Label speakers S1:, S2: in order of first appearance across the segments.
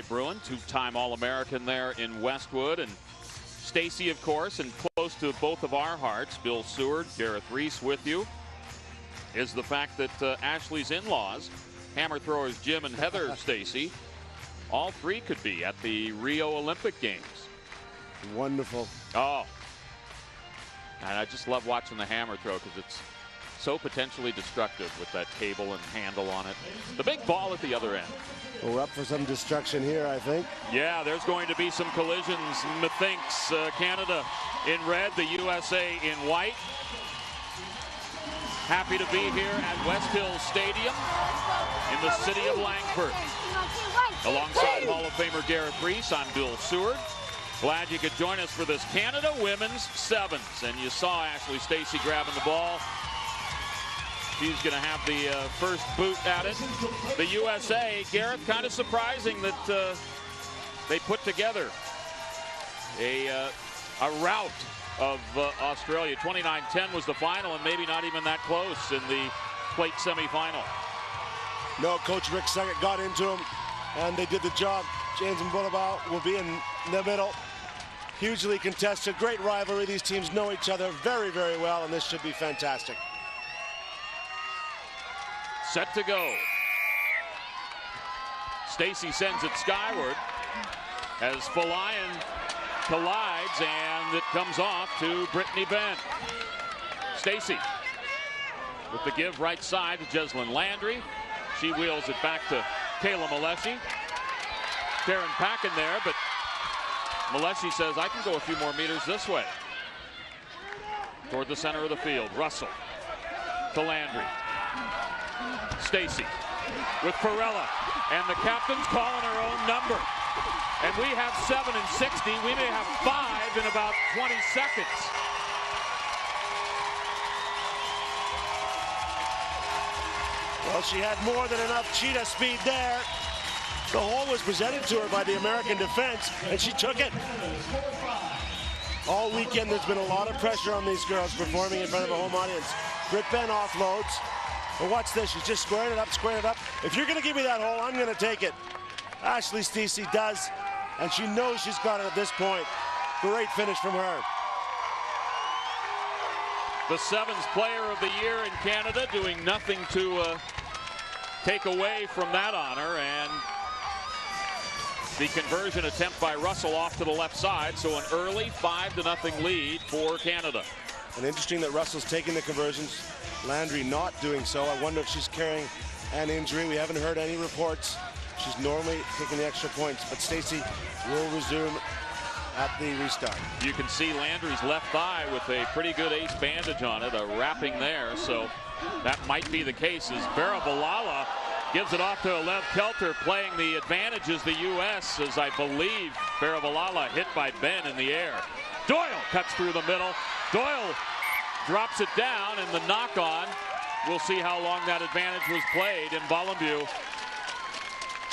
S1: Valley Bruin, two-time All-American there in Westwood. And Stacy, of course, and close to both of our hearts, Bill Seward, Gareth Reese with you, is the fact that Ashley's in-laws, hammer throwers Jim and Heather Stacy, all three could be at the Rio Olympic Games.
S2: Wonderful.
S1: Oh. And I just love watching the hammer throw because it's so potentially destructive with that cable and handle on it. The big ball at the other end.
S2: We're up for some destruction here, I think.
S1: Yeah, there's going to be some collisions. Methinks Canada in red, the USA in white. Happy to be here at West Hills Stadium in the city of Langford. Alongside Hall of Famer Gareth Reese, I'm Bill Seward. Glad you could join us for this Canada Women's Sevens. And you saw Ashley Stacy grabbing the ball. She's going to have the first boot at it. The USA, Gareth, kind of surprising that they put together a rout of Australia. 29-10 was the final, and maybe not even that close in the plate semifinal.
S2: No, Coach Rick Suggett got into him, and they did the job. James and Boulevard will be in the middle. Hugely contested, great rivalry. These teams know each other very, very well, and this should be fantastic.
S1: Set to go. Stacy sends it skyward as Falayan collides, and it comes off to Brittany Ben. Stacy with the give right side to Jeslyn Landry. She wheels it back to Kayla Malessi. Taryn Packin there, but Malessi says, I can go a few more meters this way. Toward the center of the field. Russell to Landry. Stacy with Perella, and the captain's calling her own number. And we have 7 and 60. We may have 5 in about 20 seconds.
S2: Well, she had more than enough cheetah speed there. The hole was presented to her by the American defense, and she took it. All weekend, there's been a lot of pressure on these girls performing in front of a home audience. Britt Ben offloads. But watch this, she's just squaring it up, squaring it up. If you're gonna give me that hole, I'm gonna take it. Ashley Stacy does, and she knows she's got it at this point. Great finish from her.
S1: The Sevens Player of the Year in Canada, doing nothing to take away from that honor, and the conversion attempt by Russell off to the left side, so an early 5-0 lead for Canada.
S2: And interesting that Russell's taking the conversions, Landry not doing so. I wonder if she's carrying an injury. We haven't heard any reports. She's normally taking the extra points, but Stacy will resume at the restart. You
S1: can see Landry's left thigh with a pretty good ace bandage on it, a wrapping there, so that might be the case as Barabalala gives it off to Alev Kelter, playing the advantage as the U.S., as I believe Barabalala hit by Ben in the air. Doyle cuts through the middle. Doyle drops it down, and the knock-on, we'll see how long that advantage was played. In Bollenview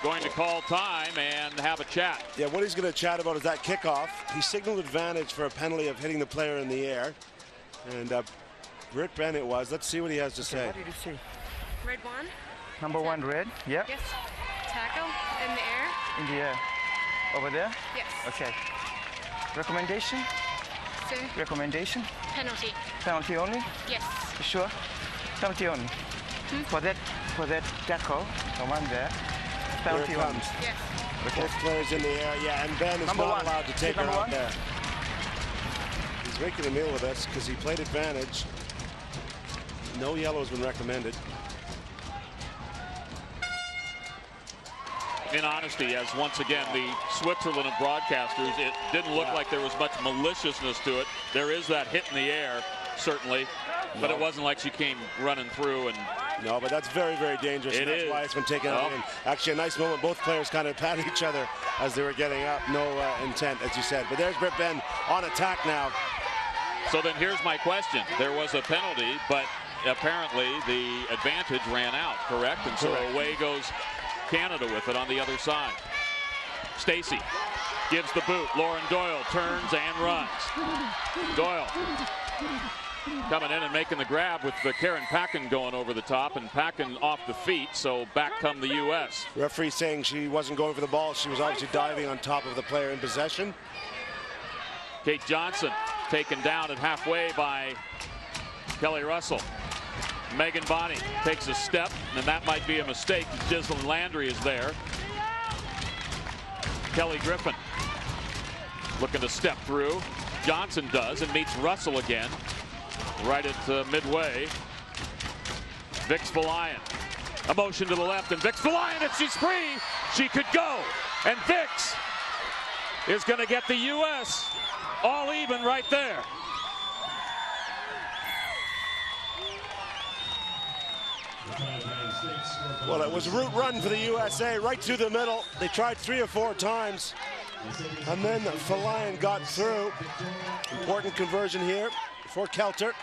S1: going to call time and have a chat.
S2: Yeah, what he's going to chat about is that kickoff. He signaled advantage for a penalty of hitting the player in the air. And Britt Ben it was. Let's see what he has to say.
S3: What did you see?
S4: Red one.
S3: Number one, red. Yep.
S4: Yes. Tackle in the air.
S3: In the air. Over there?
S4: Yes.
S3: Okay. Recommendation?
S4: Sir.
S3: Recommendation?
S4: Penalty.
S3: Penalty only?
S4: Yes.
S3: You sure? Penalty only. For that tackle, the one there. Penalty only.
S4: Yes.
S3: Okay.
S2: Both players in the air, yeah, and Ben is not allowed to take her out there. He's making a meal with us because he played advantage. No yellow has been recommended.
S1: In honesty, as once again the Switzerland of broadcasters, it didn't look like there was much maliciousness to it. There is that hit in the air, certainly, but it wasn't like she came running through. And
S2: no, but that's very, very dangerous.
S1: It
S2: that's
S1: is.
S2: Why it's been taken out. And actually, a nice moment. Both players kind of patted each other as they were getting up. No intent, as you said. But there's Britt Ben on attack now.
S1: So then here's my question. There was a penalty, but apparently the advantage ran out, correct? And so away goes Canada with it on the other side. Stacy gives the boot. Lauren Doyle turns and runs. Doyle coming in and making the grab with Karen Packin going over the top, and Packin off the feet, so back come the U.S.
S2: Referee saying she wasn't going for the ball. She was obviously diving on top of the player in possession.
S1: Kate Johnson taken down at halfway by Kelly Russell. Megan Bonney takes a step, and that might be a mistake. Gislyn Landry is there. Kelly Griffin looking to step through. Johnson does and meets Russell again right at midway. Vix Valiant, a motion to the left, and Vix Valiant, if she's free, she could go. And Vix is going to get the U.S. all even right there.
S2: Well, it was a route run for the USA right through the middle. They tried 3 or 4 times, and then Falayan got through. Important conversion here for Kelter.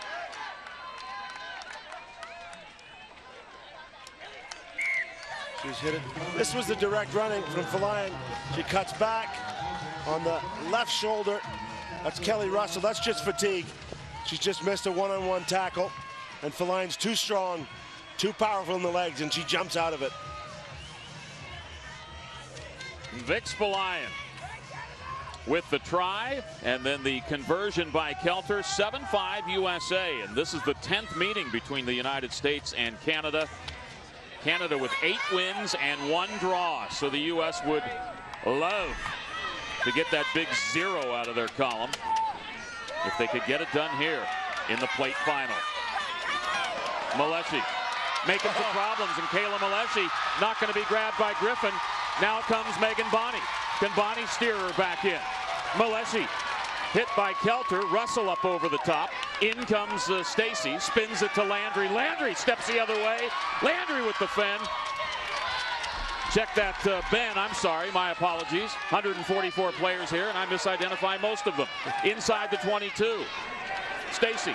S2: She's hit it. This was the direct running from Falayan. She cuts back on the left shoulder. That's Kelly Russell. That's just fatigue. She's just missed a one-on-one tackle, and Falayan's too strong, too powerful in the legs, and she jumps out of it.
S1: Vix Valiant with the try, and then the conversion by Kelter. 7-5 USA, and this is the 10th meeting between the United States and Canada. Canada with 8 wins and 1 draw, so the U.S. would love to get that big 0 out of their column if they could get it done here in the plate final. Maleshi making some problems, and Kayla Maleshi not going to be grabbed by Griffin. Now comes Megan Bonney. Can Bonney steer her back in? Maleshi hit by Kelter. Russell up over the top. In comes Stacy, spins it to Landry. Landry steps the other way. Landry with the fend. Check that Ben, I'm sorry, my apologies. 144 players here, and I misidentify most of them. Inside the 22. Stacy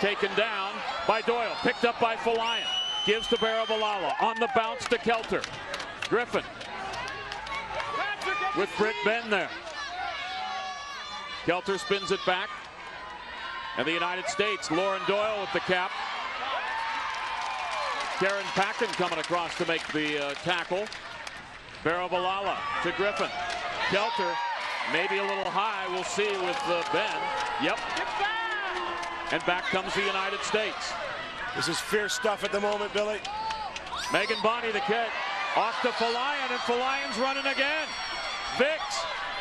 S1: taken down by Doyle, picked up by Falayan. Gives to Barabalala, on the bounce to Kelter. Griffin with Britt Ben there. Kelter spins it back. And the United States, Lauren Doyle with the cap. Karen Packin coming across to make the tackle. Barabalala to Griffin. Kelter maybe a little high. We'll see with Ben. Yep. And back comes the United States.
S2: This is fierce stuff at the moment, Billy.
S1: Megan Bonney the kick. Off to Falayan, and Falayan's running again. Vix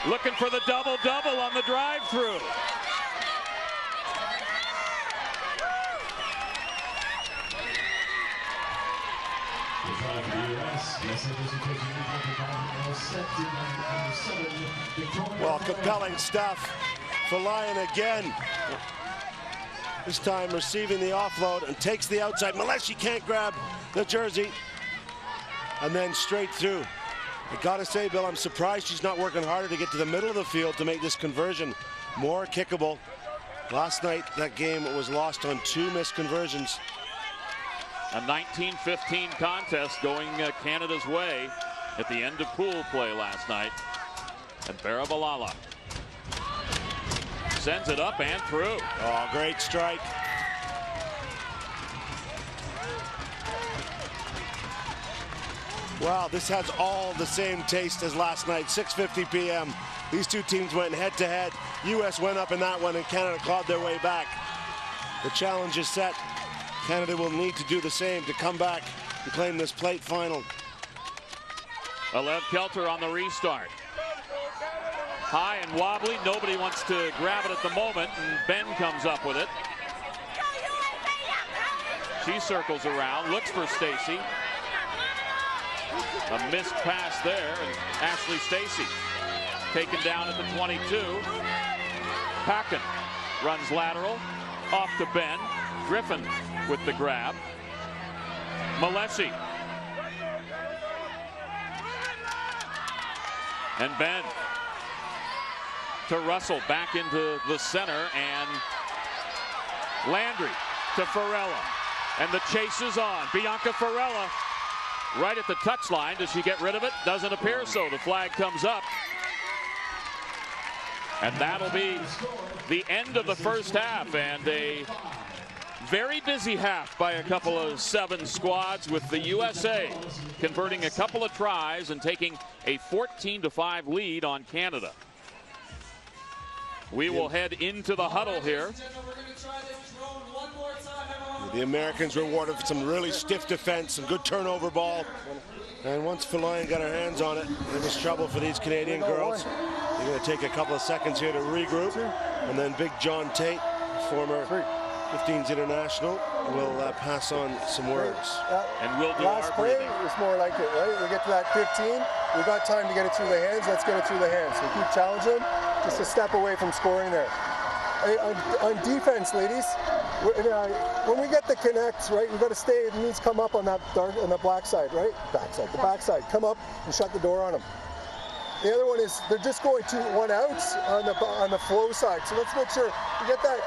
S1: looking for the double-double on the drive-through.
S2: Well, compelling stuff. Falayan again. This time receiving the offload and takes the outside. Maleshi can't grab the jersey. And then straight through. I gotta say, Bill, I'm surprised she's not working harder to get to the middle of the field to make this conversion more kickable. Last night, that game was lost on 2 missed conversions.
S1: A 19-15 contest going Canada's way at the end of pool play last night. And Barabalala sends it up and through.
S2: Oh, great strike. Wow, this has all the same taste as last night, 6:50 p.m. These two teams went head-to-head. U.S. went up in that one, and Canada clawed their way back. The challenge is set. Canada will need to do the same to come back and claim this plate final.
S1: Alev Kelter on the restart. High and wobbly. Nobody wants to grab it at the moment, and Ben comes up with it. She circles around, looks for Stacy. A missed pass there, and Ashley Stacy taken down at the 22. Packin runs lateral, off to Ben. Griffin with the grab. Maleshi. And Ben to Russell, back into the center, and Landry to Farella. And the chase is on. Bianca Farella right at the touchline. Does she get rid of it? Doesn't appear so. The flag comes up. And that'll be the end of the first half, and a very busy half by a couple of 7 squads, with the USA converting a couple of tries and taking a 14-5 lead on Canada. We will head into the huddle here.
S2: The Americans rewarded for some really stiff defense, some good turnover ball. And once Folayan got her hands on it, it was trouble for these Canadian girls. They're going to take a couple of seconds here to regroup. And then Big John Tate, former 15s international, will pass on some words.
S1: And we'll do
S5: last
S1: our
S5: play
S1: breathing.
S5: is more like it, right? We get to that 15. We got time to get it through the hands. Let's get it through the hands. We keep challenging them, just a step away from scoring there. On defense, ladies, when we get the connects, right, we've got to stay. It needs to come up on that on the black side, right? Backside, the backside. Come up and shut the door on them. The other one is they're just going 2-1 outs on the flow side. So let's make sure we get that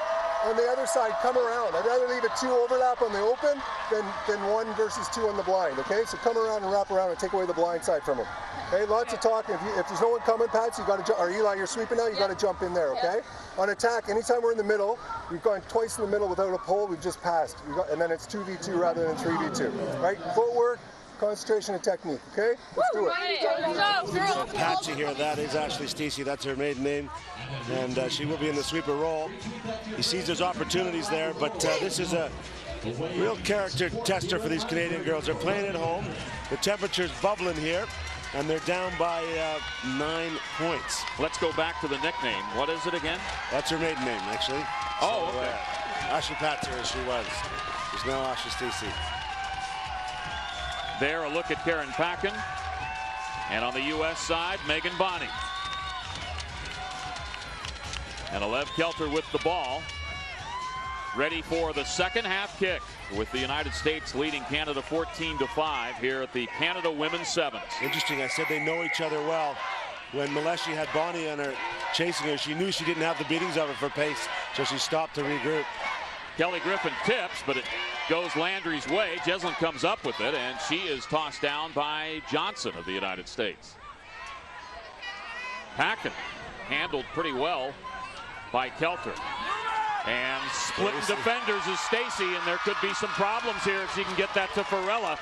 S5: on the other side. Come around. I'd rather leave it 2 overlap on the open than 1 versus 2 on the blind. Okay, so come around and wrap around and take away the blind side from them. Okay, lots of talking. If there's no one coming, Pat, you got to. Or Eli, you're sweeping now. You got to jump in there. Okay. On attack, anytime we're in the middle, we've gone twice in the middle without a pole. We've just passed. And then it's 2v2 rather than 3v2. Right? Footwork, concentration, and technique. Okay. Let's do it.
S2: Patsy here. That is Ashley Stacey. That's her maiden name, and she will be in the sweeper role. He sees there's opportunities there, but this is a real character tester for these Canadian girls. They're playing at home. The temperature's bubbling here, and they're down by 9 points.
S1: Let's go back to the nickname. What is it again?
S2: That's her maiden name, actually.
S1: Oh,
S2: so,
S1: okay.
S2: Ashley Patzer, as she was. She's now Ashley Stacey.
S1: There, a look at Karen Packen. And on the U.S. side, Megan Bonney. And Alev Kelter with the ball. Ready for the second half kick, with the United States leading Canada 14-5 here at the Canada Women's Sevens.
S2: Interesting, I said they know each other well. When Maleshi had Bonnie on her, chasing her, she knew she didn't have the beatings of her for pace, so she stopped to regroup.
S1: Kelly Griffin tips, but it goes Landry's way. Jeslyn comes up with it, and she is tossed down by Johnson of the United States. Packen handled pretty well by Kelter. And splitting defenders is Stacey, and there could be some problems here if she can get that to Farella.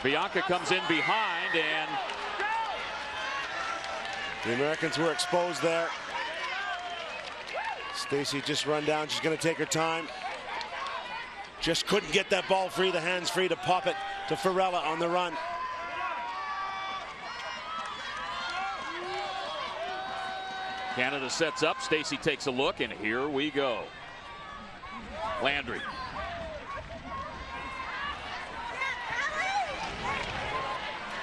S1: Bianca comes in behind, and
S2: the Americans were exposed there. Stacey just run down. She's going to take her time. Just couldn't get that ball free, the hands free to pop it to Farella on the run.
S1: Canada sets up. Stacey takes a look, and here we go. Landry.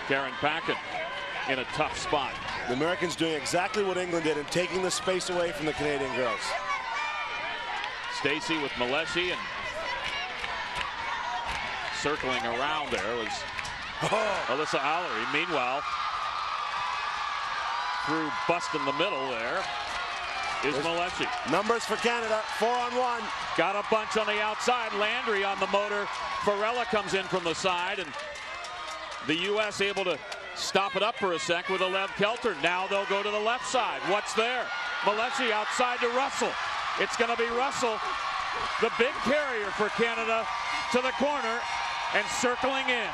S1: Karen Packen in a tough spot.
S2: The Americans doing exactly what England did and taking the space away from the Canadian girls.
S1: Stacey with Maleshi, and circling around there was Alyssa Allery. Meanwhile, through busting the middle there is Maleshi.
S2: Numbers for Canada, 4-on-1.
S1: Got a bunch on the outside. Landry on the motor. Farella comes in from the side, and the U.S. able to stop it up for a sec with Alev Kelter. Now they'll go to the left side. What's there? Maleshi outside to Russell. It's going to be Russell, the big carrier for Canada, to the corner and circling in.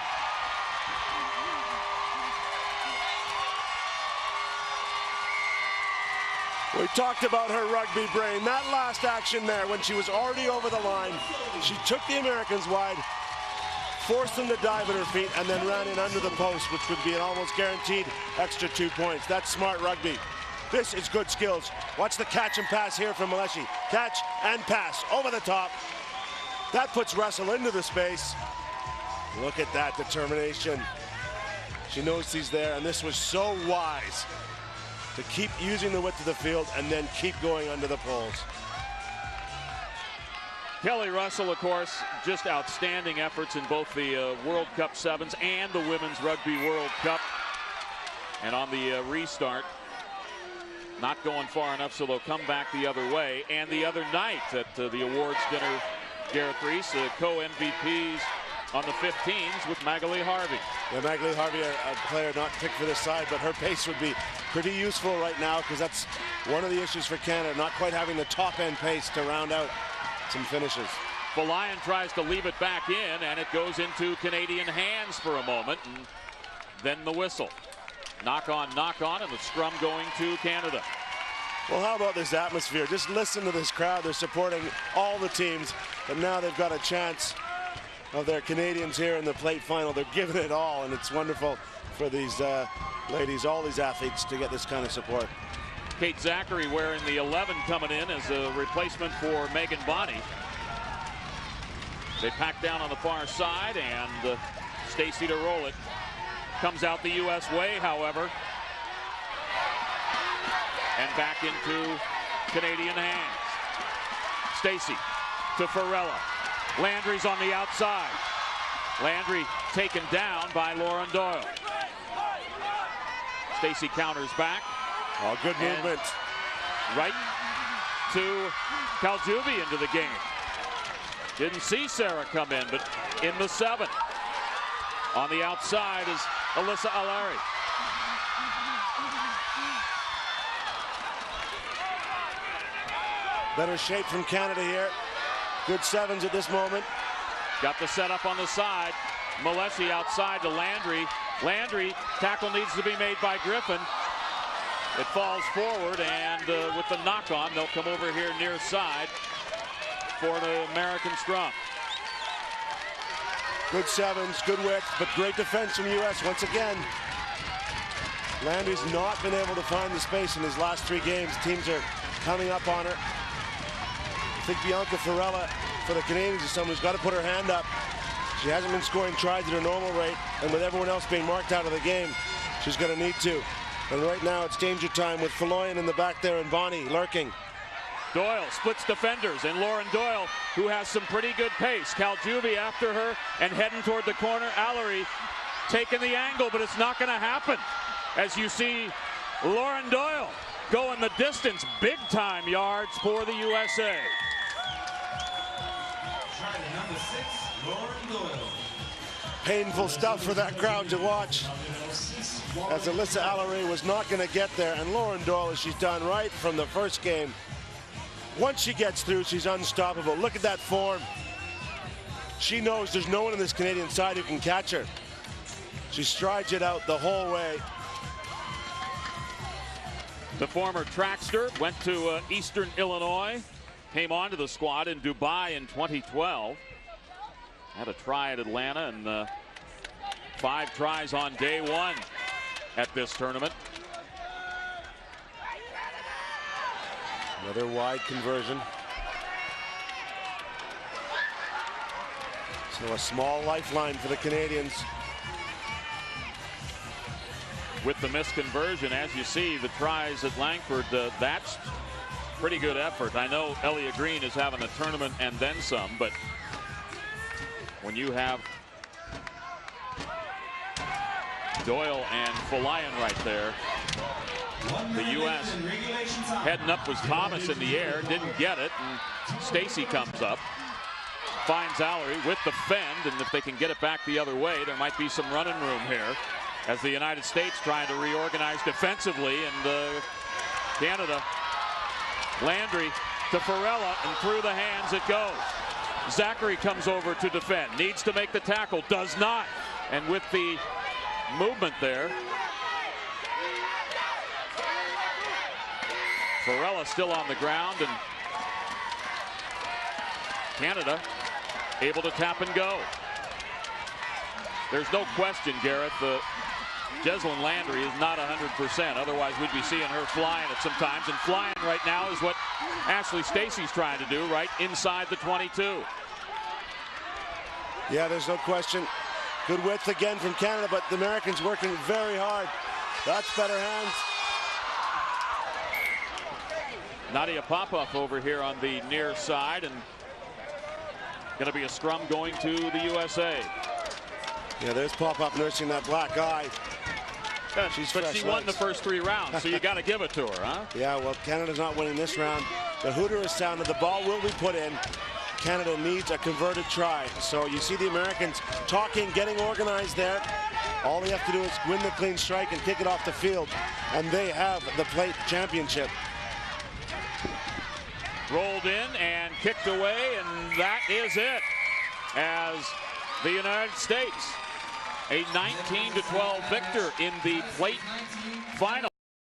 S2: We talked about her rugby brain. That last action there, when she was already over the line, she took the Americans wide, forced them to dive at her feet, and then ran in under the post, which would be an almost guaranteed extra 2 points. That's smart rugby. This is good skills. Watch the catch and pass here from Maleshi. Catch and pass over the top. That puts Russell into the space. Look at that determination. She knows he's there, and this was so wise to keep using the width of the field and then keep going under the poles.
S1: Kelly Russell, of course, just outstanding efforts in both the World Cup Sevens and the Women's Rugby World Cup. And on the restart, not going far enough, so they'll come back the other way. And the other night at the awards dinner, Gareth Reese, co-MVPs on the 15s with Magali Harvey.
S2: Yeah, Magali Harvey, a player not picked for this side, but her pace would be pretty useful right now because that's one of the issues for Canada, not quite having the top-end pace to round out some finishes.
S1: Falayan tries to leave it back in, and it goes into Canadian hands for a moment, and then the whistle. Knock on, and the scrum going to Canada.
S2: Well, how about this atmosphere? Just listen to this crowd. They're supporting all the teams, but now they've got a chance of their Canadians here in the plate final. They're giving it all, and it's wonderful for these ladies, all these athletes, to get this kind of support.
S1: Kate Zachary wearing the 11 coming in as a replacement for Megan Bonney. They pack down on the far side, and Stacey to roll it. Comes out the U.S. way, however. And back into Canadian hands. Stacey to Farella. Landry's on the outside. Landry taken down by Lauren Doyle. Stacey counters back.
S2: Oh, good movement.
S1: Right to Kaljubi into the game. Didn't see Sarah come in, but in the 7. On the outside is Alyssa Alari.
S2: Better shape from Canada here. Good 7s at this moment.
S1: Got the setup on the side. Malesi outside to Landry. Landry, tackle needs to be made by Griffin. It falls forward, and with the knock on, they'll come over here near side for the American scrum.
S2: Good 7s, good width, but great defense from the U.S. once again. Landry's not been able to find the space in his last 3 games. Teams are coming up on her. I think Bianca Farella for the Canadians is someone who's got to put her hand up. She hasn't been scoring tries at her normal rate, and with everyone else being marked out of the game, she's going to need to. And right now it's danger time with Faloyan in the back there and Bonnie lurking.
S1: Doyle splits defenders, and Lauren Doyle, who has some pretty good pace. Kaljubi after her and heading toward the corner. Allery taking the angle, but it's not going to happen. As you see Lauren Doyle going the distance, big time yards for the USA.
S6: Number 6, Lauren Doyle.
S2: Painful stuff for that crowd to watch, as Alyssa Allery was not going to get there, and Lauren Doyle, as she's done right from the first game, once she gets through, she's unstoppable. Look at that form. She knows there's no one on this Canadian side who can catch her. She strides it out the whole way.
S1: The former trackster went to Eastern Illinois, came onto the squad in Dubai in 2012. Had a try at Atlanta, and 5 tries on day 1 at this tournament.
S2: Another wide conversion. So a small lifeline for the Canadians.
S1: With the missed conversion, as you see, the tries at Langford, that's pretty good effort. I know Elliot Green is having a tournament and then some, but when you have Doyle and Falayan right there, the U.S. heading up was Thomas in the air, didn't get it, and Stacey comes up, finds Allery with the fend, and if they can get it back the other way, there might be some running room here as the United States trying to reorganize defensively, and Canada. Landry to Farella, and through the hands it goes. Zachary comes over to defend, needs to make the tackle, does not, and with the movement there, Farella still on the ground, and Canada able to tap and go. There's no question, Garrett, Jeslyn Landry is not 100%. Otherwise, we'd be seeing her flying at some times. And flying right now is what Ashley Stacey's trying to do, right inside the 22.
S2: Yeah, there's no question. Good width again from Canada, but the Americans working very hard. That's better hands.
S1: Nadia Popov over here on the near side, and going to be a scrum going to the USA.
S2: Yeah, there's Popov nursing that black eye.
S1: But she won the first 3 rounds, so you got to give it to her, huh?
S2: Yeah, well, Canada's not winning this round. The hooter is sounded. The ball will be put in. Canada needs a converted try. So you see the Americans talking, getting organized there. All they have to do is win the clean strike and kick it off the field, and they have the plate championship.
S1: Rolled in and kicked away, and that is it. As the United States, a 19-12 victor in the plate final.